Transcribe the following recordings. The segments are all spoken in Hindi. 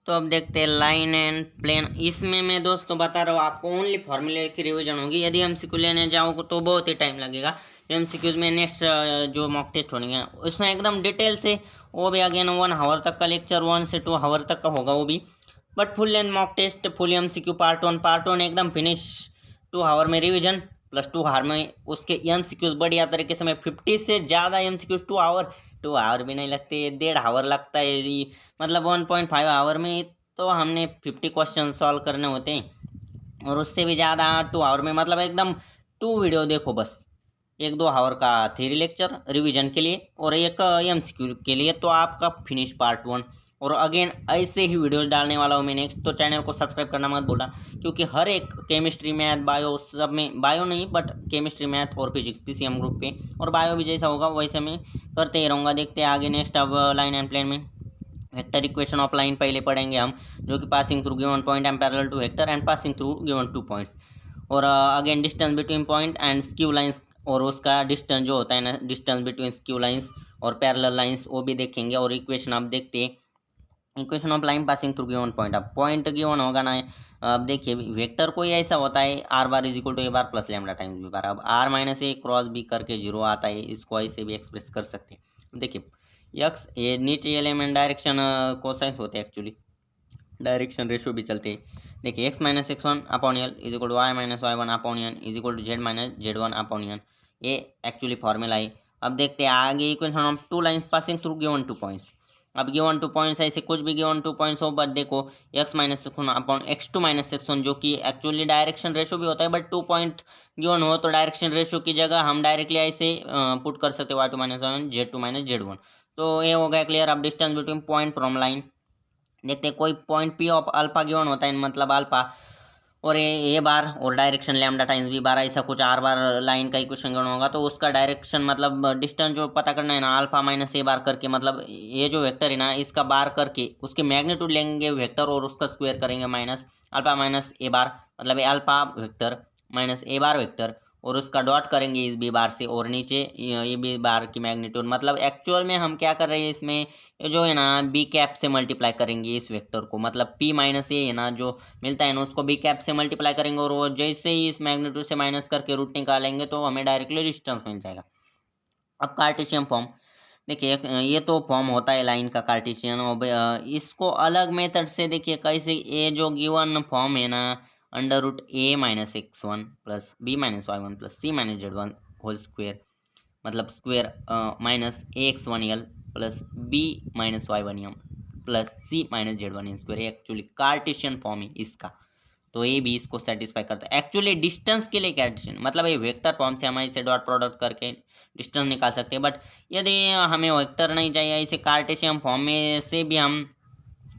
तो अब देखते हैं लाइन एंड प्लेन। इसमें मैं दोस्तों बता रहा हूँ आपको ओनली फॉर्मूले की रिवीजन होगी। यदि एमसीक्यू लेने जाओ तो बहुत ही टाइम लगेगा। एमसीक्यूज में नेक्स्ट जो मॉक टेस्ट होंगे उसमें एकदम डिटेल से, वो भी अगेन 1 आवर तक का लेक्चर, 1 से 2 आवर तक का होगा वो भी। But full length mock test, full MCQ part 1 एकदम फिनिश, 2 आवर में रिविजन प्लस 2 आवर में उसके एमसीक्यूज बढ़िया तरीके से। मैं 50 से ज़्यादा एमसीक्यूज 2 आवर भी नहीं लगते, 1.5 आवर लगता है, मतलब 1.5 आवर में तो हमने 50 क्वेश्चन सॉल्व करने होते हैं। और उससे भी ज़्यादा 2 आवर में, मतलब एकदम 2 वीडियो देखो बस, 1-2 आवर का थ्योरी लेक्चर रिवीजन के लिए और एक एमसीक्यू के लिए, तो आपका फिनिश पार्ट 1। और अगेन ऐसे ही वीडियोस डालने वाला हूँ मैं नेक्स्ट, तो चैनल को सब्सक्राइब करना मत भूलना, क्योंकि हर एक केमिस्ट्री मैथ बायो सब में, बायो नहीं बट केमिस्ट्री मैथ और फिजिक्स पीसीएम ग्रुप पे, और बायो भी जैसा होगा वैसे मैं करते ही रहूँगा। देखते हैं आगे नेक्स्ट। अब लाइन एंड प्लेन में वेक्टर इक्वेशन ऑफ लाइन पहले पढ़ेंगे हम, जो कि passing through given point and parallel to vector and passing through given 2 points. और again distance between point and skew lines, और उसका डिस्टेंस जो होता है ना, डिस्टेंस बिटवीन स्क्यू लाइंस और पैरेलल लाइंस, वो भी देखेंगे। और इक्वेशन आप देखते हैं, equation of line passing through given point. अब पॉइंट गिवन होगा ना, अब देखिए वेक्टर कोई ऐसा होता है R bar is equal to A bar plus lambda times B bar. अब R minus A cross B करके 0 आता है, इसको ऐसे भी एक्सप्रेस कर सकते हैं। देखिए यक्स, ये नीचे एलिमेंट डायरेक्शन कोसाइंस होते हैं एक्चुअली, डायरेक्शन रेशियो भी चलते हैं। देखिए X minus x1 upon L is equal to Y minus Y one upon N is equal to Z minus Z one upon N, ये एक्चुअली फॉर्मूला है। अब देखते हैं आगे equation of 2 lines passing through given 2 points. अब गिवन 2 पॉइंट्स ऐसे कुछ भी गिवन 2 पॉइंट्स हो, बट देखो X minus x1 upon x2 minus x1, जो कि एक्चुअली डायरेक्शन रेशियो भी होता है, बट 2 पॉइंट गिवन हो तो डायरेक्शन रेशियो की जगह हम डायरेक्टली ऐसे पुट कर सकते Y two minus one Z two minus Z one. तो ये हो गया क्लियर। अब distance between point from line, देखते हैं कोई point P of alpha given होता है, मतलब अल्फा और ए बार और direction lambda times B bar, ऐसा कुछ आर बार लाइन का इक्वेशन गिवन होगा, तो उसका डायरेक्शन मतलब डिस्टेंस जो पता करना है ना, अल्फा माइनस ए बार करके, मतलब ये जो वेक्टर है ना इसका बार करके उसके मैग्नीट्यूड लेंगे वेक्टर और उसका स्क्वायर करेंगे, माइनस अल्फा माइनस ए बार, मतलब अल्फा वेक्टर माइनस ए बार वेक्टर, और उसका डॉट करेंगे इस बी बार से, और नीचे ये बी बार की मैग्नीट्यूड। मतलब एक्चुअल में हम क्या कर रहे हैं इसमें, ये जो है ना बी कैप से मल्टीप्लाई करेंगे इस वेक्टर को, मतलब पी माइनस ए है ना जो मिलता है ना, उसको बी कैप से मल्टीप्लाई करेंगे, और वो जैसे ही इस मैग्नीट्यूड से माइनस करके रूट निकालेंगे तो हमें डायरेक्टली डिस्टेंस मिल जाएगा। अब कार्टेशियन फॉर्म देखिए, ये तो फॉर्म होता है लाइन का कार्टेशियन। अब इसको अलग मेथड से देखिए कैसे, ये जो गिवन फॉर्म है ना, under root A minus x1 plus B minus y1 plus C minus Z one whole square, मतलब square minus A X one L plus B minus y1m plus C minus Z one square, actually cartesian form है इसका। तो ये भी इसको सेटिस्फाई करता है। एक्चुअली डिस्टेंस के लिए कार्टेशियन मतलब ये वेक्टर फॉर्म से हम इसे डॉट प्रोडक्ट करके डिस्टेंस निकाल सकते हैं, बट यदि हमें वेक्टर नहीं चाहिए, इसे कार्टेशियन फॉर्म में से भी हम,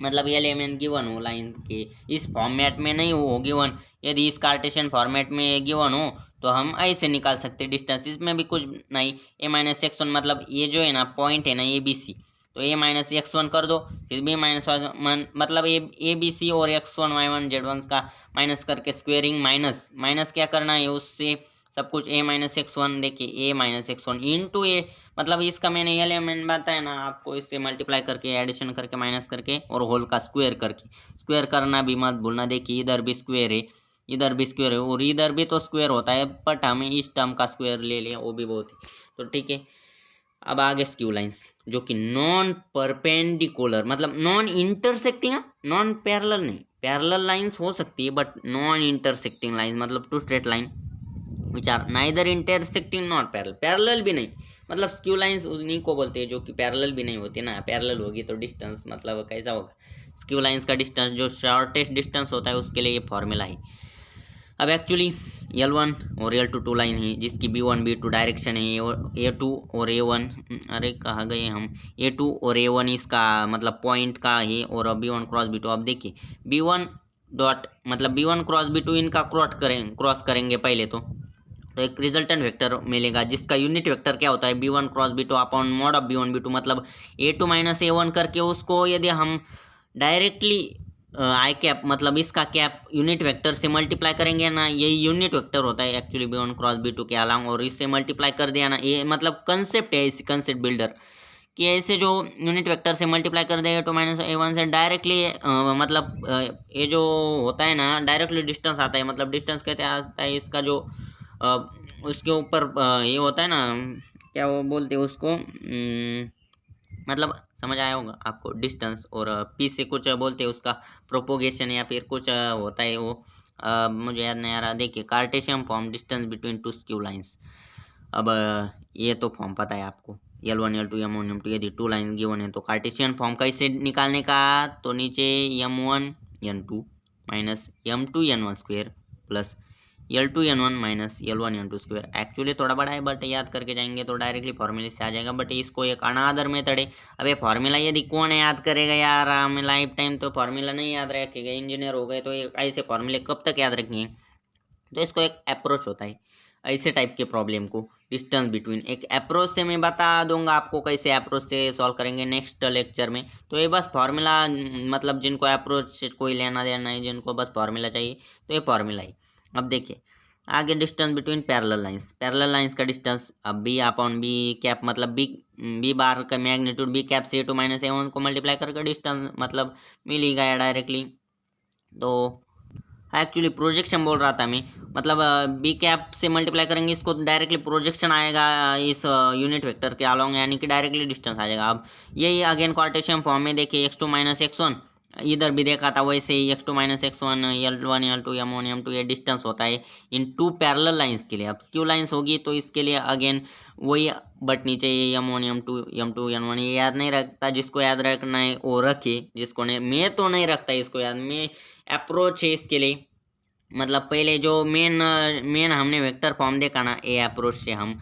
मतलब एलिमेंट गिवन हो लाइन के इस फॉर्मेट में नहीं हो गिवन, यदि इस कार्टेशियन फॉर्मेट में गिवन हो तो हम ऐसे निकाल सकते हैं डिस्टेंस। इसमें भी कुछ नहीं, ए माइनस एक्स वन, मतलब ये जो है ना पॉइंट है ना ए बी सी, तो ए माइनस एक्स वन कर दो, फिर बी माइनस वन, मतलब ए बी सी और X one Y one Z one का माइनस करके स्क्वेयरिंग, माइनस माइनस क्या करना है उससे सब कुछ, ए माइनस एक्स वन, देखिए ए माइनस एक्स वन इंटू ए, मतलब इसका मैंने एलिमेंट बताया ना आपको, इससे मल्टीप्लाई करके एडिशन करके माइनस करके और होल का स्क्वायर करके, स्क्वायर करना भी मत भूलना। देखिए इधर भी स्क्वायर है, इधर भी स्क्वायर है, और इधर भी तो स्क्वायर होता है, बट हमें इस टर्म का स्क्वायर ले लिया, वो भी बहुत है, तो ठीक है। अब आगे स्क्यू लाइंस, जो कि नॉन परपेंडिकुलर, मतलब नॉन इंटरसेक्टिंग, नॉन पैरेलल नहीं, पैरेलल लाइंस हो सकती है बट नॉन इंटरसेक्टिंग लाइंस, मतलब two straight line which are neither intersecting not parallel, parallel भी नहीं, मतलब स्क्यू लाइंस उन्हीं को बोलते हैं जो कि पैरेलल भी नहीं होती ना, पैरेलल होगी तो डिस्टेंस मतलब कैसा होगा, स्क्यू लाइंस का डिस्टेंस जो शॉर्टेस्ट डिस्टेंस होता है उसके लिए ये फॉर्मूला है। अब एक्चुअली L1 और L2 टू लाइन है जिसकी B1 B2 डायरेक्शन है, और A2 और A1, अरे कहाँ गए हम, A2 और A1 इसका मतलब पॉइंट का है, और B1 क्रॉस B2। अब देखिए B1 डॉट मतलब B1 क्रॉस B2 इनका क्रॉस करेंगे पहले तो एक रिजल्टेंट वेक्टर मिलेगा जिसका यूनिट वेक्टर क्या होता है, B1 cross B2 upon mod of B1 B2, मतलब A2 माइनस A1 करके उसको यदि हम डायरेक्टली आई कैप मतलब इसका कैप यूनिट वेक्टर से मल्टीप्लाई करेंगे ना, यही यूनिट वेक्टर होता है एक्चुअली B1 क्रॉस B2 के अलांग, और इससे मल्टीप्लाई कर दिया ना, ये मतलब कंसेप्ट है इस कंसेप्ट बिल्डर कि ऐसे जो यूनिट वेक्टर से मल्टीप्लाई कर देगा टू माइनस A1 से डायरेक्टली मतलब ये जो होता है ना डायरेक्टली डिस्टेंस आता है, मतलब डिस्टेंस कहते आता है इसका जो उसके ऊपर ये होता है ना, क्या वो बोलते हैं उसको, मतलब समझ आया होगा आपको, डिस्टेंस, और पी से कुछ बोलते हैं उसका प्रोपोगेशन या फिर कुछ होता है वो, मुझे याद नहीं आ रहा। देखिए Cartesian form distance between two skew lines. अब ये तो फॉर्म पता है आपको, L1 L2 M1 M2 यदि टू लाइन गिवन है तो कार्टेशियन फॉर्म कैसे निकालने का, तो नीचे M1 N2 minus M2 N1 square plus L2 N1 minus L1 N2 square. Actually थोड़ा बड़ा है बट याद करके जाएंगे तो डायरेक्टली फॉर्मूले से आ जाएगा, बट इसको एक अनादर मेथड है। अब ये फॉर्मूला यदि कौन याद करेगा यार, हमें लाइफ टाइम तो फॉर्मूला नहीं याद रखेगा, इंजीनियर हो गए तो ऐसे फॉर्मूले कब तक याद रखेंगे। तो इसको एक अप्रोच होता है ऐसे टाइप के प्रॉब्लम को, डिस्टेंस बिटवीन, एक अप्रोच से मैं बता दूंगा आपको कैसे अप्रोच से सॉल्व करेंगे नेक्स्ट लेक्चर में। तो ये बस फार्मूला, मतलब जिनको अप्रोच से कोई लेना देना नहीं, जिनको बस फार्मूला चाहिए तो ये फार्मूला ही। अब देखिए आगे डिस्टेंस बिटवीन पैरेलल लाइंस का डिस्टेंस, अब बी अपॉन बी कैप, मतलब बी बार का मैग्नीट्यूड बी कैप से टू माइनस A1 को मल्टीप्लाई करके डिस्टेंस मतलब मिल ही गया डायरेक्टली। तो एक्चुअली प्रोजेक्शन बोल रहा था मैं, मतलब बी कैप से मल्टीप्लाई करेंगे इसको डायरेक्टली प्रोजेक्शन आएगा इस यूनिट वेक्टर के अलॉन्ग, यानी कि डायरेक्टली डिस्टेंस आ जाएगा। अब यही अगेन कार्टेशियन फॉर्म में देखिए x2 माइनस x1, इधर भी देखा था वैसे ही x2 minus x1 L1 L2 M1 M2 ये डिस्टेंस होता है इन टू पैरेलल लाइंस के लिए। अब स्क्यू लाइंस होगी तो इसके लिए अगेन वही, बट नीचे M1 M2 M2 N1 ये याद नहीं रखता, जिसको याद रखना है वो रखे, जिसको नहीं, मैं तो नहीं रखता इसको याद, मैं अप्रोच है इसके लिए। मतलब पहले जो मेन हमने वेक्टर फॉर्म देखा ना, ए अप्रोच से हम,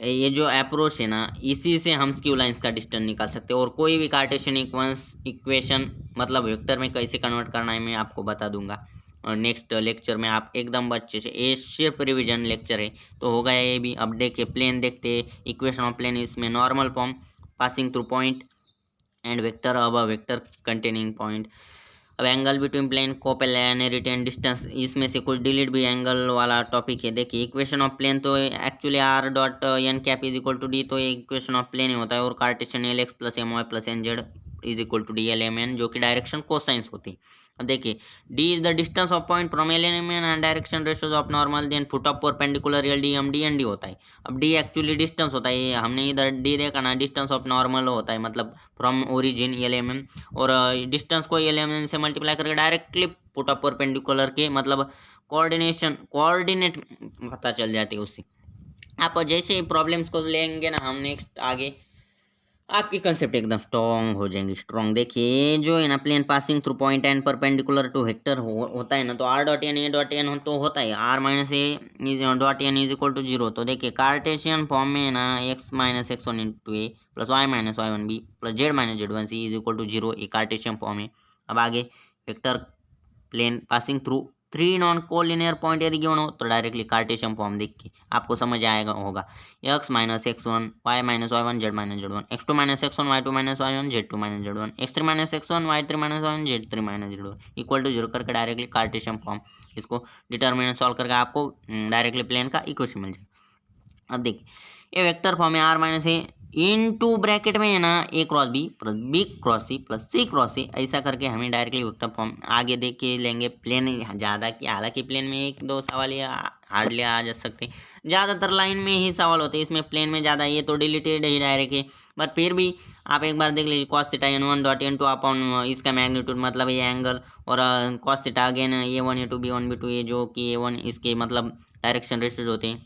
ये जो अप्रोच है ना इसी से हम स्क्यू लाइंस का डिस्टेंस निकाल सकते हैं, और कोई भी कार्टेशियन इक्वेशन मतलब वेक्टर में कैसे कन्वर्ट करना है मैं आपको बता दूंगा और नेक्स्ट लेक्चर में। आप एकदम अच्छे से, ये सिर्फ रिवीजन लेक्चर है तो होगा ये भी। अब देखिए प्लेन देखते, इक्वेशन ऑफ प्लेन, इसमें normal form, passing through point and vector, अब वेक्टर कंटेनिंग पॉइंट। अब angle between plane, coplanarity and distance, इसमें से कुछ डिलीट भी एंगल वाला टॉपिक है। देखिए इक्वेशन ऑफ प्लेन तो actually R dot N cap is equal to D, तो ये इक्वेशन ऑफ प्लेन ही होता है, और Cartesian L X plus M Y plus N Z is equal to D L M N, जो कि डायरेक्शन कोसाइंस होती है। अब देखिए D is the distance of point from L M N and direction ratios of normal, then foot of perpendicular L D M D N D होता है। अब डी एक्चुअली डिस्टेंस होता है, हमने इधर डी देखा ना, डिस्टेंस ऑफ नॉर्मल होता है, मतलब from origin L M N, और डिस्टेंस को एल एम एन से मल्टीप्लाई करके डायरेक्टली पुट अप परपेंडिकुलर के, मतलब कोऑर्डिनेट पता चल जाती है उससे। आप जैसे ही प्रॉब्लम्स को लेंगे ना हम नेक्स्ट आगे, आपकी कंसेप्ट एकदम स्ट्रॉन्ग हो जाएंगी, स्ट्रॉन्ग। देखिए जो है ना plane passing through point and perpendicular to vector होता है ना, तो R dot N A dot N तो होता है R minus A dot N is equal to zero. तो देखिए कार्टेशियन फॉर्म में ना X minus X one into A plus Y minus Y one B plus Z minus Z one C is equal to zero, ये कार्टेशियन फॉर्म है। अब आगे vector plane passing through three non collinear point यदि गिवन हो तो डायरेक्टली कार्टेशियन फॉर्म देख के आपको समझ आएगा होगा, X minus X one Y minus Y one Z minus Z one, X two minus X one Y two minus Y one Z two minus Z one, X three minus X one Y three minus Y one Z three minus Z one equal to zero करके डायरेक्टली कार्टेशियन फॉर्म, इसको डिटर्मिनेंट सॉल्व करके आपको डायरेक्टली प्लेन का इक्वेशन मिल जाएगा। अब देखिए ये वेक्टर फॉर्म है R minus A into bracket में है ना A cross B plus B cross C plus C cross C, ऐसा करके हमें डायरेक्टली वेक्टर फॉर्म आगे देख के लेंगे। प्लेन ज़्यादा की, हालांकि प्लेन में एक दो सवाल या हार्डली आ जा सकते, ज़्यादातर लाइन में ही सवाल होते हैं, इसमें प्लेन में ज़्यादा, ये तो डिलीटेड ही डायरेक्ट है। बट फिर भी आप एक बार देख लीजिए cos theta N one dot N two upon इसका मैग्नीट्यूड, मतलब ये एंगल, और cos theta again A one A two B one B two, ये जो कि ए वन इसके मतलब डायरेक्शन रेशियोज होते हैं,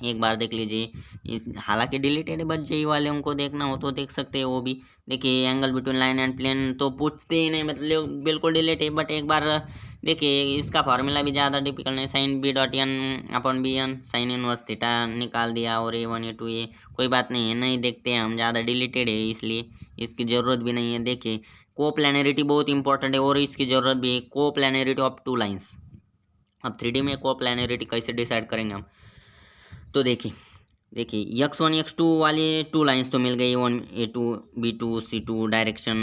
एक बार देख लीजिए। इस हालांकि डिलीटेड है बट जेई वाले उनको देखना हो तो देख सकते हैं वो भी। देखिए angle between line and plane तो पूछते ही नहीं, मतलब बिल्कुल डिलीट है, बट एक बार देखिए इसका फार्मूला भी ज़्यादा डिफिकल्ट नहीं, sine B dot N upon B N sine inverse theta निकाल दिया, और ए वन ए टू ये कोई बात नहीं है, नहीं देखते हैं हम, ज़्यादा डिलीटेड है इसलिए इसकी ज़रूरत भी नहीं है। देखिए कोप्लैनरिटी बहुत इंपॉर्टेंट है, और इसकी ज़रूरत भी है, कोप्लैनरिटी ऑफ टू लाइन्स। अब 3D में कोप्लैनरिटी कैसे डिसाइड करेंगे हम, तो देखिए एक्स वन एक्स टू वाली टू लाइन्स तो मिल गई, one A two B two C two direction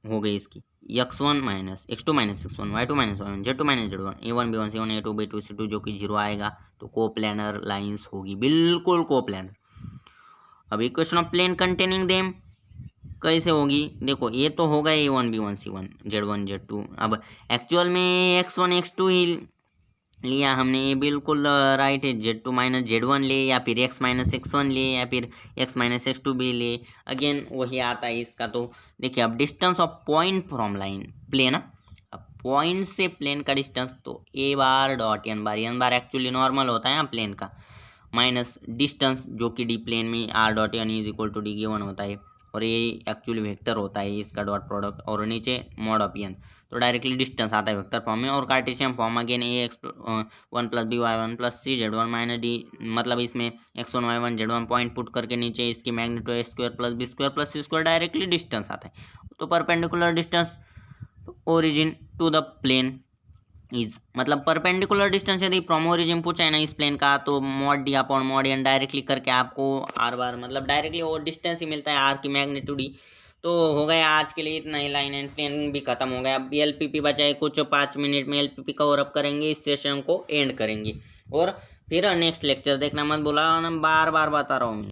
हो गई इसकी, X one minus X two minus X one Y two minus Y one Z two minus Z one A one B one C one A two B two C two, जो कि जीरो आएगा, तो कोप्लैनर लाइन्स होगी, बिल्कुल कोप्लैनर। अब equation of plane containing them, कैसे होगी, देखो ये तो होगा A1 B1 C1 Z1 Z2। अब एक्चुअल में X1 X2 ही लिया हमने, ये बिल्कुल राइट है। Z2 माइनस Z1 ले, या फिर X माइनस X1 ले, या फिर X माइनस X2 भी ले, अगेन वही आता है इसका। तो देखिए अब distance of point from line plane, अब पॉइंट से प्लेन का डिस्टेंस तो A bar dot N bar, N bar actually normal होता है प्लेन का, माइनस डिस्टेंस जो कि डी प्लेन में R dot N is equal to D given होता है, और ये एक्चुअली वेक्टर होता है इसका डॉट प्रोडक्ट, और नीचे मॉड ऑफ N, तो डायरेक्टली डिस्टेंस आता है वेक्टर फॉर्म में। और Cartesian form again A1 plus B1 plus C Z1 minus D, मतलब इसमें X1 Y1 Z1 point put करके नीचे इसकी magnitude A square plus B square plus C square, directly distance आता है। तो perpendicular distance origin to the plane is, मतलब परपेंडिकुलर डिस्टेंस यदि फ्रॉम ओरिजिन पूछा है ना इस प्लेन का, तो mod D upon mod N directly करके आपको आर बार, मतलब डायरेक्टली वो डिस्टेंस ही मिलता है आर की मैग्नीट्यूड ही। तो हो गया आज के लिए इतना ही, लाइन एंड प्लेन भी खत्म हो गया। अब एलपीपी बचाए कुछ 5 मिनट में एलपीपी कवर अप करेंगे, इस सेशन को एंड करेंगे, और फिर नेक्स्ट लेक्चर देखना मत भूलना, बार बार बता रहा हूँ मैं।